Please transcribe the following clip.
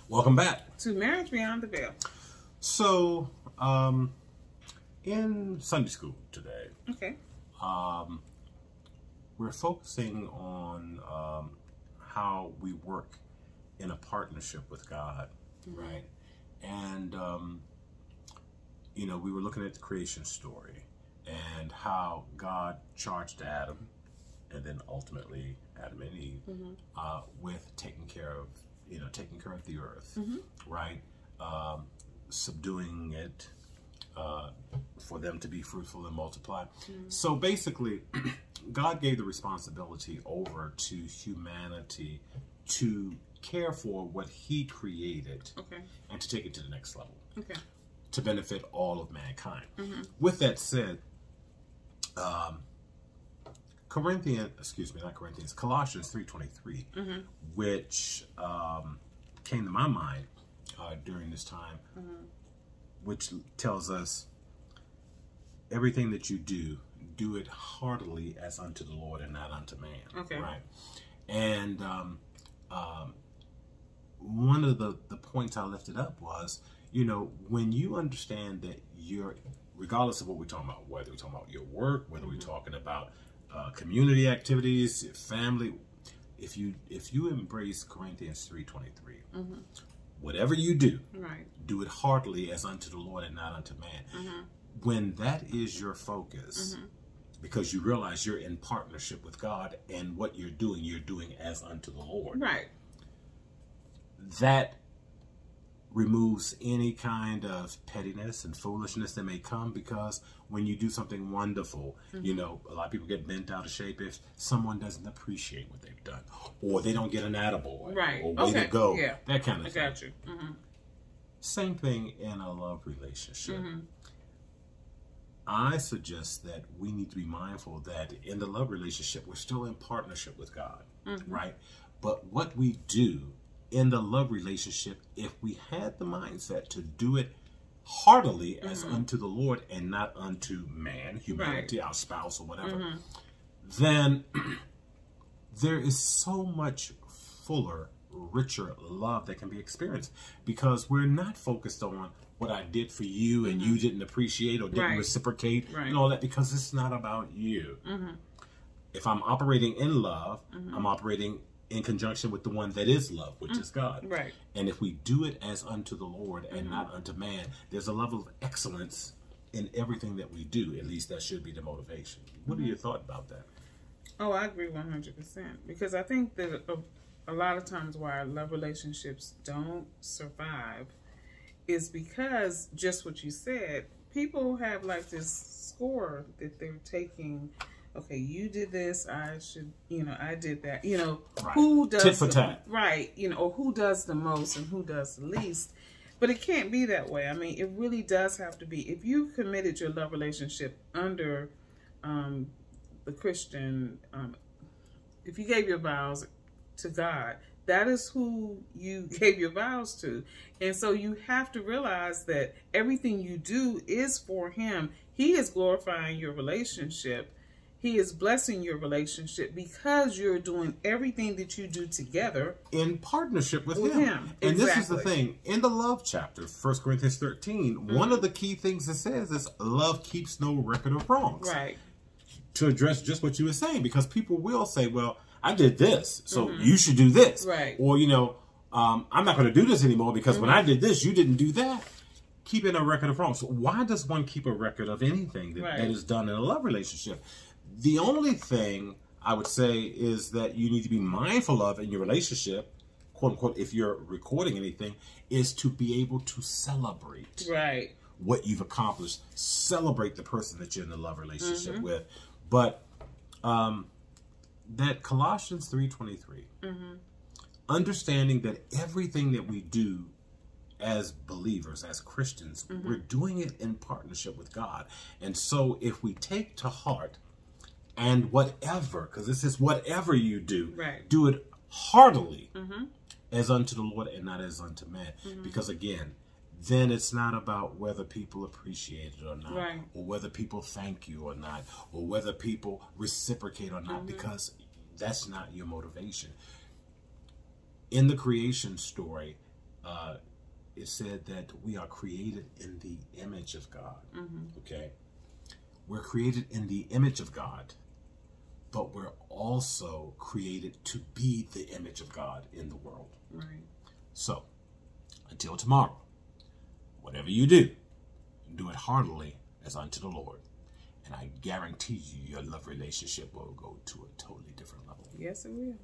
Welcome back to Marriage Beyond the Veil. So, in Sunday school today, okay, we're focusing on how we work in a partnership with God, right? And we were looking at the creation story and how God charged Adam, and then ultimately Adam and Eve, with taking care of the earth, right? Subduing it, for them to be fruitful and multiply. So basically, God gave the responsibility over to humanity to care for what He created, and to take it to the next level, to benefit all of mankind. With that said, Colossians 3:23, which came to my mind during this time, which tells us everything that you do it heartily as unto the Lord and not unto man. Right? And one of the points I lifted up was, when you understand that you're, regardless of what we're talking about, whether we're talking about your work, whether we're talking about community activities, family, if you embrace Corinthians 3:23, whatever you do, do it heartily as unto the Lord and not unto man. When that is your focus, because you realize you're in partnership with God, and what you're doing as unto the Lord. Right. That removes any kind of pettiness and foolishness that may come, because when you do something wonderful, a lot of people get bent out of shape if someone doesn't appreciate what they've done, or they don't get an attaboy, or way to go, that kind of thing. I got you. Same thing in a love relationship. I suggest that we need to be mindful that in the love relationship, we're still in partnership with God, right? But what we do in the love relationship, if we had the mindset to do it heartily as unto the Lord and not unto man, humanity, our spouse or whatever, then there is so much fuller, richer love that can be experienced, because we're not focused on what I did for you and you didn't appreciate or didn't reciprocate and all that, because it's not about you. If I'm operating in love, I'm operating in conjunction with the one that is love, which is God. Right. And if we do it as unto the Lord and not unto man, there's a level of excellence in everything that we do. At least that should be the motivation. What are your thoughts about that? Oh, I agree 100%. Because I think that a lot of times why our love relationships don't survive is because, just what you said, people have like this score that they're taking. Okay, you did this, I should, I did that. Who does tit for tat. Right, or who does the most and who does the least. But it can't be that way. I mean, it really does have to be. If you committed your love relationship under the Christian, if you gave your vows to God, that is who you gave your vows to. And so you have to realize that everything you do is for Him. He is glorifying your relationship. He is blessing your relationship because you're doing everything that you do together in partnership with him. And this is the thing. In the love chapter, 1 Corinthians 13, one of the key things it says is love keeps no record of wrongs. Right. To address just what you were saying, because people will say, well, I did this, so you should do this. Right. Or, I'm not going to do this anymore because when I did this, you didn't do that. Keeping a record of wrongs. So why does one keep a record of anything that is done in a love relationship? The only thing I would say is that you need to be mindful of in your relationship, quote unquote, if you're recording anything, is to be able to celebrate what you've accomplished. Celebrate the person that you're in a love relationship with. But that Colossians 3:23, understanding that everything that we do as believers, as Christians, we're doing it in partnership with God. And so if we take to heart, and whatever, because this is whatever you do, do it heartily as unto the Lord and not as unto man. Because again, then it's not about whether people appreciate it or not, or whether people thank you or not, or whether people reciprocate or not, because that's not your motivation. In the creation story, it said that we are created in the image of God. Okay? We're created in the image of God, but we're also created to be the image of God in the world. Right. So, until tomorrow, whatever you do it heartily as unto the Lord. And I guarantee you your love relationship will go to a totally different level. Yes, it will.